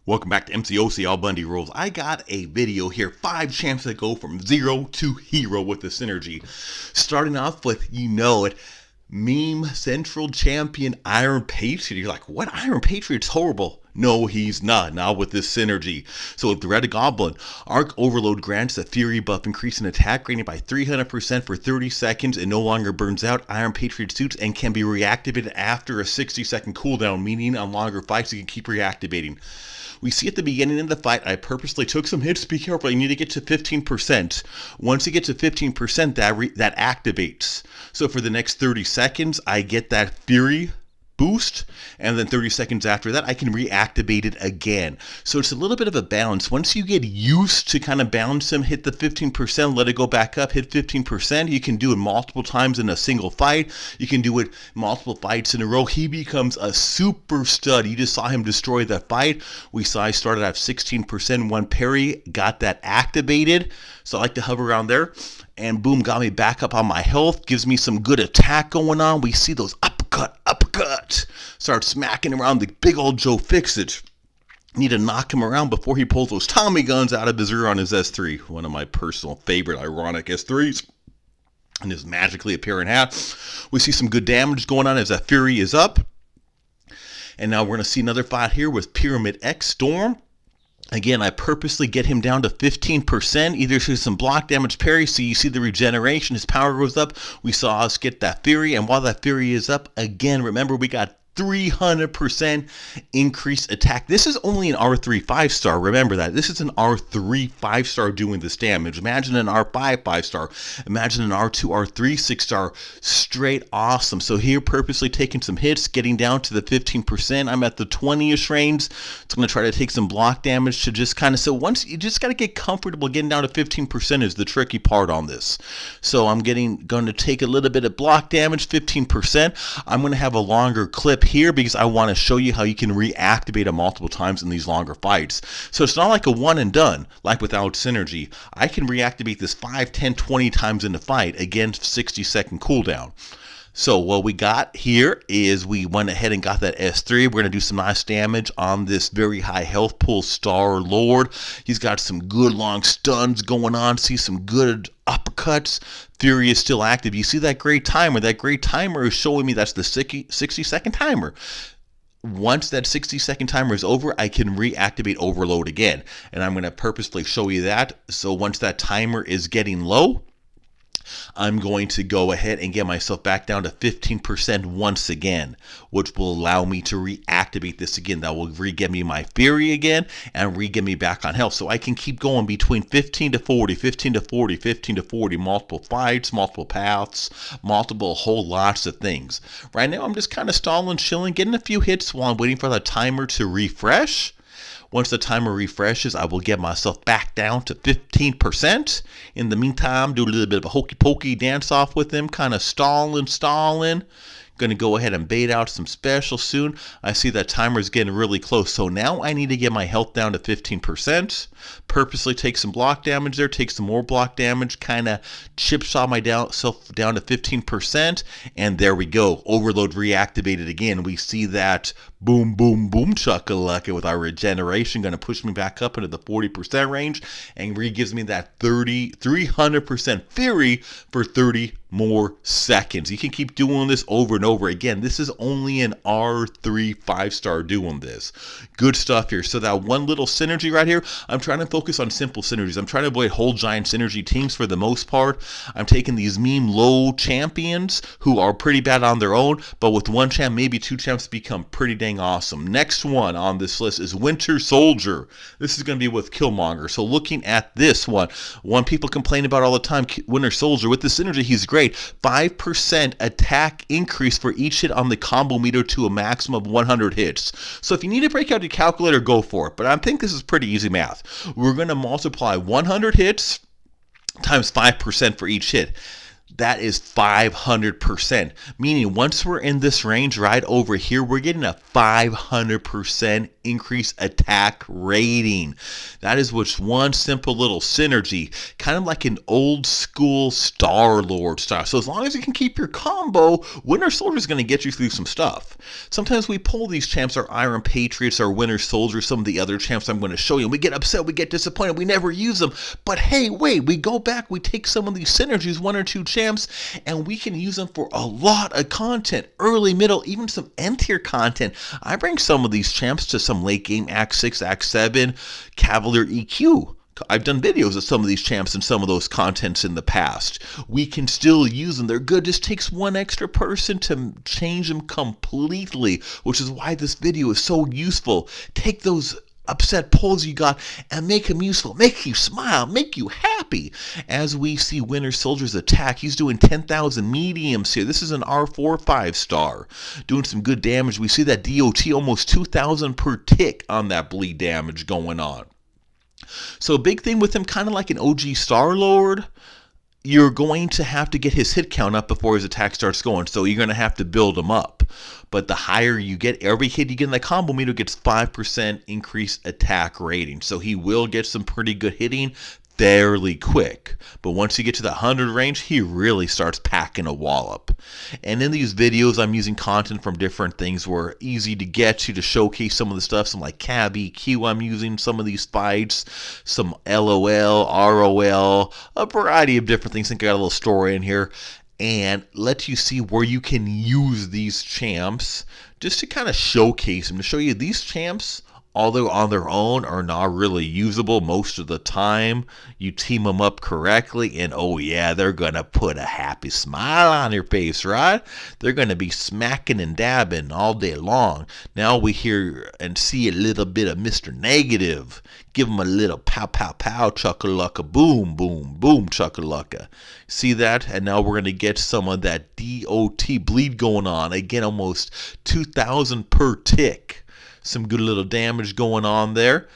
Welcome back to Mcoc Albundyrules. I got a video here, 5 champs that go from 0 to hero with the synergy. Starting off with, you know it, meme central champion Iron Patriot. You're like, what? Iron Patriot's horrible. No, he's not with this synergy. So with the Red Goblin, Arc Overload grants a Fury buff, increasing attack rating by 300% for 30 seconds and no longer burns out Iron Patriot suits and can be reactivated after a 60-second cooldown, meaning on longer fights you can keep reactivating. We see at the beginning of the fight, I purposely took some hits. Be careful, you need to get to 15%. Once you get to 15%, that activates. So for the next 30 seconds, I get that Fury boost, and then 30 seconds after that I can reactivate it again. So it's a little bit of a balance. Once you get used to kind of balance him, hit the 15%, let it go back up, hit 15%. You can do it multiple times in a single fight. You can do it multiple fights in a row. He becomes a super stud. You just saw him destroy that fight. We saw I started at 16%, one parry, got that activated. So I like to hover around there, and boom, got me back up on my health, gives me some good attack going on. We see those uppercut, start smacking around the big old Joe Fix-It. Need to knock him around before he pulls those Tommy guns out of his rear on his S3, one of my personal favorite ironic S3s, and his magically appearing hat. We see some good damage going on as that Fury is up, and now we're going to see another fight here with Pyramid X Storm. Again, I purposely get him down to 15%, either through some block damage parry, so you see the regeneration, his power goes up. We saw us get that Fury, and while that Fury is up, again, remember we got 300% increased attack. This is only an R3 5-star. Remember that. This is an R3 5-star doing this damage. Imagine an R5 5-star. Imagine an R2, R3 6-star. Straight awesome. So here, purposely taking some hits, getting down to the 15%. I'm at the 20-ish range. It's going to try to take some block damage to just kind of, so once you just got to get comfortable, getting down to 15% is the tricky part on this. So I'm going to take a little bit of block damage, 15%. I'm going to have a longer clip here because I want to show you how you can reactivate it multiple times in these longer fights. So it's not like a one and done like without synergy. I can reactivate this 5, 10, 20 times in the fight, again 60-second cooldown. So what we got here is we went ahead and got that S3. We're going to do some nice damage on this very high health pool Star Lord. He's got some good long stuns going on. See some good uppercuts. Fury is still active. You see that great timer. That great timer is showing me that's the 60-second timer. Once that 60-second timer is over, I can reactivate Overload again. And I'm going to purposely show you that. So once that timer is getting low, I'm going to go ahead and get myself back down to 15% once again, which will allow me to reactivate this again. That will re-get me my Fury again and re-get me back on health. So I can keep going between 15 to 40, 15 to 40, 15 to 40, multiple fights, multiple paths, multiple whole lots of things. Right now I'm just kind of stalling, chilling, getting a few hits while I'm waiting for the timer to refresh. Once the timer refreshes, I will get myself back down to 15%. In the meantime, do a little bit of a hokey pokey dance off with them, kind of stalling. Going to go ahead and bait out some special soon. I see that timer is getting really close. So now I need to get my health down to 15%. Purposely take some block damage there, take some more block damage, kind of chipsaw myself down to 15%. And there we go. Overload reactivated again. We see that boom, boom, boom, chuckalaka with our regeneration. Going to push me back up into the 40% range and gives me that 300% Fury for 30 more seconds. You can keep doing this over and over again. This is only an R3 5-star doing this. Good stuff here. So that one little synergy right here, I'm trying to focus on simple synergies. I'm trying to avoid whole giant synergy teams for the most part. I'm taking these meme low champions who are pretty bad on their own, but with one champ, maybe two champs, become pretty dang awesome. Next one on this list is Winter Soldier. This is going to be with Killmonger. So looking at this one people complain about all the time, Winter Soldier, with the synergy, he's great. 5% attack increase for each hit on the combo meter to a maximum of 100 hits. So if you need to break out your calculator, go for it. But I think this is pretty easy math. We're going to multiply 100 hits times 5% for each hit. that is 500%. Meaning once we're in this range right over here, we're getting a 500% increase attack rating. That is what's one simple little synergy, kind of like an old school Star-Lord style. So as long as you can keep your combo, Winter Soldier is going to get you through some stuff. Sometimes we pull these champs, our Iron Patriots, our Winter Soldier, some of the other champs I'm going to show you, and we get upset, we get disappointed, we never use them. But hey, wait, we go back, we take some of these synergies, one or two champs, and we can use them for a lot of content, early, middle, even some end-tier content. I bring some of these champs to some late game Act 6, Act 7, Cavalier EQ. I've done videos of some of these champs and some of those contents in the past. We can still use them. They're good. Just takes one extra person to change them completely, which is why this video is so useful. Take those upset pulls you got and make them useful, make you smile, make you happy. As we see Winter Soldier's attack, he's doing 10,000 mediums here. This is an R4 5-star, doing some good damage. We see that DOT almost 2,000 per tick on that bleed damage going on. So big thing with him, kind of like an OG Star-Lord, you're going to have to get his hit count up before his attack starts going. So you're going to have to build him up. But the higher you get, every hit you get in the combo meter gets 5% increased attack rating. So he will get some pretty good hitting fairly quick. But once you get to the 100 range, he really starts packing a wallop. And in these videos, I'm using content from different things where easy to get to showcase some of the stuff. Some like Cab EQ I'm using, some of these fights, some LOL, ROL, a variety of different things. I think I got a little story in here. And let you see where you can use these champs just to kind of showcase them, to show you these champs, although on their own are not really usable most of the time. You team them up correctly and oh yeah, they're going to put a happy smile on your face, right? They're going to be smacking and dabbing all day long. Now we hear and see a little bit of Mr. Negative. Give him a little pow, pow, pow, chuckalacka, boom, boom, boom, chuckalacka. See that? And now we're going to get some of that DOT bleed going on. Again, almost 2,000 per tick. Some good little damage going on there.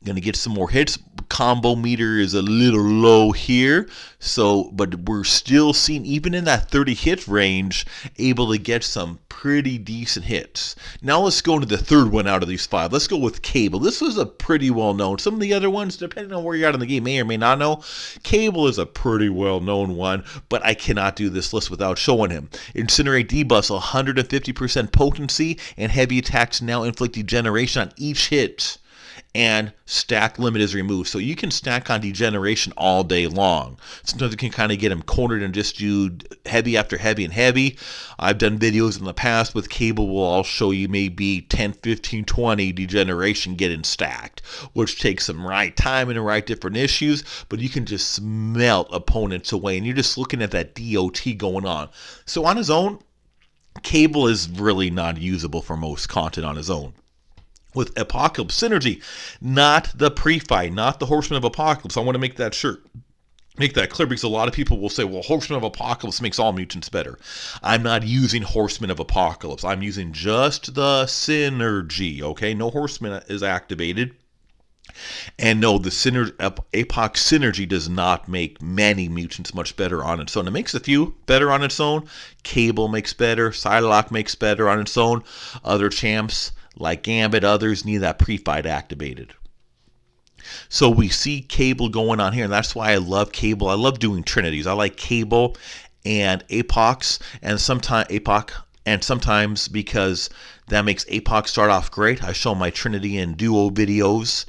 Going to get some more hits. Combo meter is a little low here. So, but we're still seeing, even in that 30 hit range, able to get some pretty decent hits. Now let's go into the third one out of these five. Let's go with Cable. This was a pretty well known. Some of the other ones, depending on where you're at in the game, may or may not know. Cable is a pretty well known one, but I cannot do this list without showing him. Incinerate debuffs, 150% potency, and heavy attacks now inflict degeneration on each hit. And stack limit is removed. So you can stack on degeneration all day long. Sometimes you can kind of get them cornered and just do heavy after heavy and heavy. I've done videos in the past with Cable where I'll show you maybe 10, 15, 20 degeneration getting stacked, which takes some right time and the right different issues, but you can just smelt opponents away and you're just looking at that DOT going on. So on his own, Cable is really not usable for most content on his own. With Apocalypse Synergy, not the pre-fight, not the Horseman of Apocalypse. I want to make that clear because a lot of people will say, well, Horseman of Apocalypse makes all mutants better. I'm not using Horseman of Apocalypse. I'm using just the Synergy, okay? No Horseman is activated. And no, the Apoc Synergy does not make many mutants much better on its own. It makes a few better on its own. Cable makes better. Psylocke makes better on its own. Other champs like Gambit, others need that pre-fight activated. So we see Cable going on here, and that's why I love Cable. I love doing Trinities. I like Cable and Apox, and sometimes because that makes Apox start off great. I show my Trinity and Duo videos,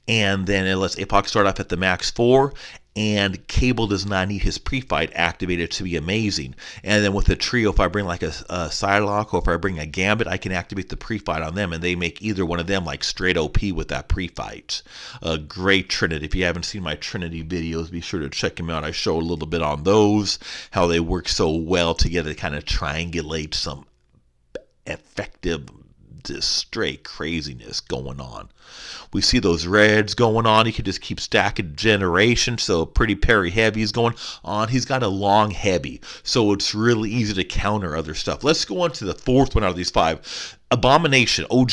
and then it lets Apox start off at the max 4, and Cable does not need his pre-fight activated to be amazing. And then with the trio, if I bring like a Psylocke or if I bring a Gambit, I can activate the pre-fight on them, and they make either one of them like straight OP with that pre-fight. A great Trinity. If you haven't seen my Trinity videos, be sure to check them out. I show a little bit on those, how they work so well together to kind of triangulate some effective, just straight craziness going on. We see those reds going on. He can just keep stacking generation. So pretty parry heavy is going on. He's got a long heavy, so it's really easy to counter other stuff. Let's go on to the fourth one out of these five. Abomination, OG.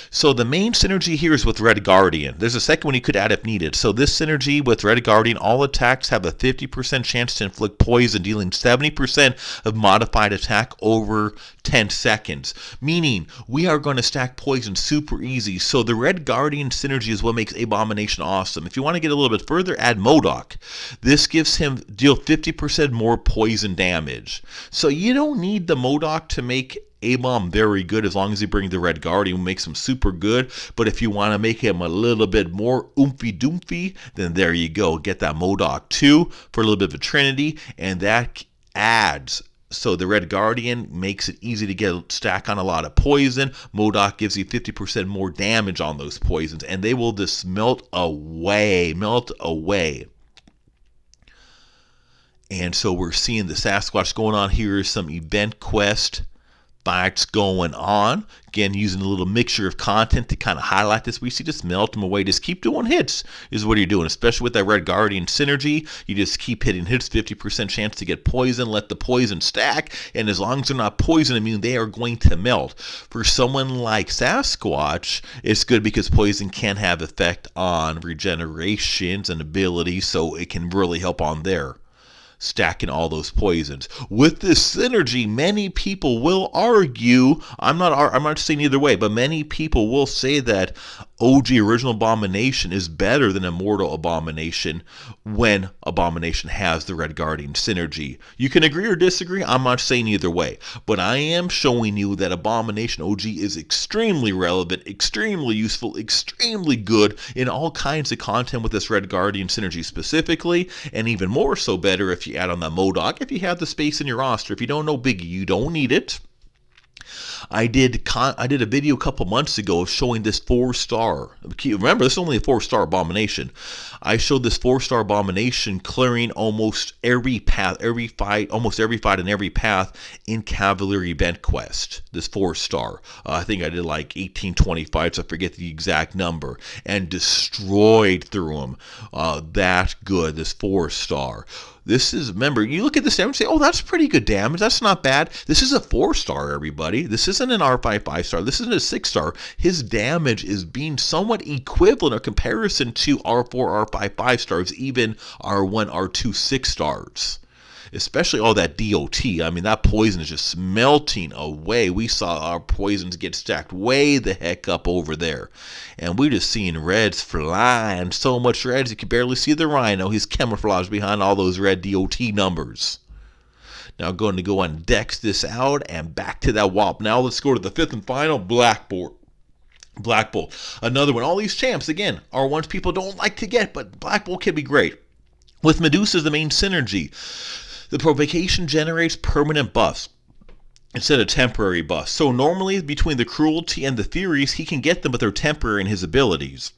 So the main synergy here is with Red Guardian. There's a second one you could add if needed. So this synergy with Red Guardian, all attacks have a 50% chance to inflict poison, dealing 70% of modified attack over 10 seconds. Meaning, we are going to stack poison super easy. So the Red Guardian synergy is what makes Abomination awesome. If you want to get a little bit further, add Mcoc. This gives him deal 50% more poison damage. So you don't need the Mcoc to make A-Bomb very good. As long as you bring the Red Guardian, makes him super good. But if you want to make him a little bit more oomphy doomfy, then there you go. Get that Mcoc 2 for a little bit of a trinity, and that adds. So the Red Guardian makes it easy to get stack on a lot of poison. Mcoc gives you 50% more damage on those poisons, and they will just melt away. And so we're seeing the Sasquatch going on. Here is some event quest fights going on. Again, using a little mixture of content to kind of highlight this. We see just melt them away. Just keep doing hits is what you're doing, especially with that Red Guardian synergy. You just keep hitting hits, 50% chance to get poison. Let the poison stack, and as long as they're not poison immune, they are going to melt. For someone like Sasquatch, it's good because poison can have effect on regenerations and abilities, so it can really help on there. Stacking all those poisons. With this synergy, many people will argue, I'm not saying either way, but many people will say that OG Original Abomination is better than Immortal Abomination when Abomination has the Red Guardian synergy. You can agree or disagree, I'm not saying either way, but I am showing you that Abomination OG is extremely relevant, extremely useful, extremely good in all kinds of content with this Red Guardian synergy specifically, and even more so better if you add on the Mcoc, if you have the space in your roster. If you don't know, biggie, you don't need it. I did a video a couple months ago showing this 4-star. Remember, this is only a 4-star Abomination. I showed this 4-star Abomination clearing almost every path, almost every fight and every path in Cavalry Event Quest. This 4-star. I think I did like 18-20 fights. I forget the exact number, and destroyed through them. That good. This 4-star. This is, remember, you look at this damage and say, oh, that's pretty good damage. That's not bad. This is a 4-star, everybody. This isn't an R5 5-star. This isn't a 6-star. His damage is being somewhat equivalent or comparison to R4, R5 5-stars, even R1, R2 6-stars. Especially all that DOT. I mean, that poison is just melting away. We saw our poisons get stacked way the heck up over there. And we're just seeing reds flying. So much reds, you can barely see the rhino. He's camouflaged behind all those red DOT numbers. Now going to go and dex this out and back to that WAP. Now let's go to the 5th and final, Black Bolt. Another one. All these champs, again, are ones people don't like to get, but Black Bolt can be great. With Medusa, the main synergy. The provocation generates permanent buffs instead of temporary buffs. So normally between the cruelty and the furies, he can get them, but they're temporary in his abilities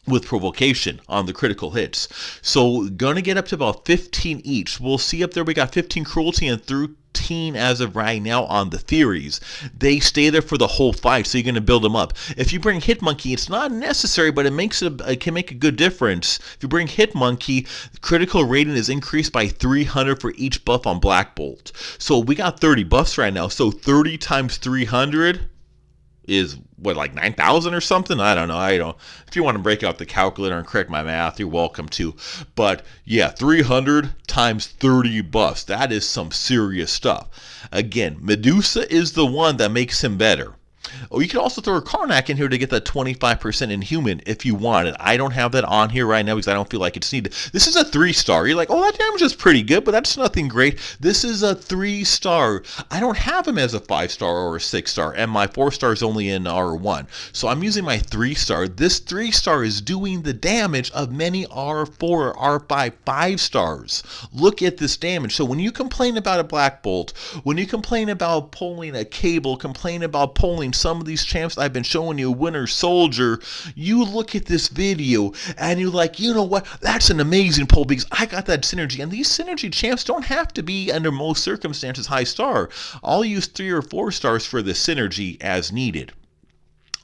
with provocation on the critical hits. So gonna get up to about 15 each. We'll see up there we got 15 cruelty and 13 as of right now on the Furies. They stay there for the whole fight, so you're going to build them up. If you bring Hitmonkey, it's not necessary, but it can make a good difference. If you bring Hitmonkey, critical rating is increased by 300 for each buff on Black Bolt. So we got 30 buffs right now, so 30 times 300 is what, like 9,000 or something? I don't know. If you want to break out the calculator and correct my math, you're welcome to. But yeah, 300 times 30 buffs. That is some serious stuff. Again, Medusa is the one that makes him better. Oh, you can also throw a Karnak in here to get that 25% Inhuman if you want it. I don't have that on here right now because I don't feel like it's needed. This is a 3-star. You're like, oh, that damage is pretty good, but that's nothing great. This is a 3-star. I don't have him as a 5-star or a 6-star, and my 4-star is only in R1. So I'm using my 3-star. This 3-star is doing the damage of many R4 or R5 5-stars. Look at this damage. So when you complain about a Black Bolt, when you complain about pulling a Cable, complain about pulling some of these champs I've been showing you, Winter Soldier, you look at this video and you're like, you know what, that's an amazing pull because I got that synergy. And these synergy champs don't have to be, under most circumstances, high star. I'll use 3 or 4 stars for the synergy as needed.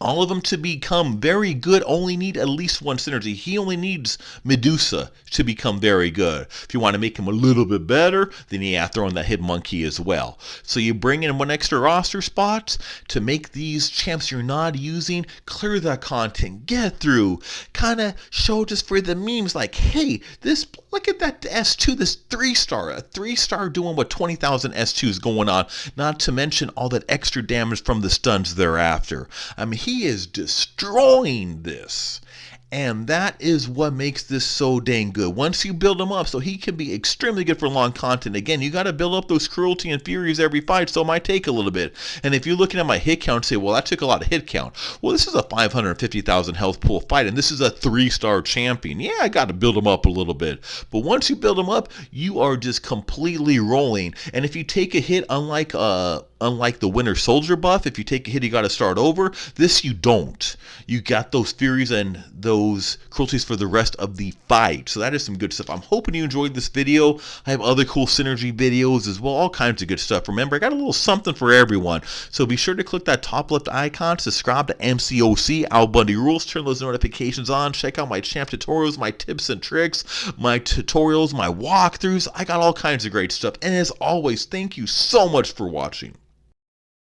All of them to become very good only need at least one synergy. He only needs Medusa to become very good. If you want to make him a little bit better, then you have to throw in that hit monkey as well. So you bring in one extra roster spot to make these champs you're not using, clear that content, get through, kind of show just for the memes like, hey, this, look at that S2, this 3-star, a 3-star doing what 20,000 S2 is going on, not to mention all that extra damage from the stuns thereafter. I mean, he is destroying this. And that is what makes this so dang good. Once you build him up, so he can be extremely good for long content. Again, you got to build up those cruelty and furies every fight, so it might take a little bit. And if you're looking at my hit count and say, well, that took a lot of hit count. Well, this is a 550,000 health pool fight, and this is a 3-star champion. Yeah, I got to build him up a little bit. But once you build him up, you are just completely rolling. And if you take a hit, unlike the Winter Soldier buff, if you take a hit, you got to start over. This you don't. You got those furies and those cruelties for the rest of the fight. So that is some good stuff. I'm hoping you enjoyed this video. I have other cool synergy videos as well, all kinds of good stuff. Remember, I got a little something for everyone. So be sure to click that top left icon, subscribe to Mcoc, Albundyrules, turn those notifications on, check out my champ tutorials, my tips and tricks, my tutorials, my walkthroughs. I got all kinds of great stuff. And as always, thank you so much for watching.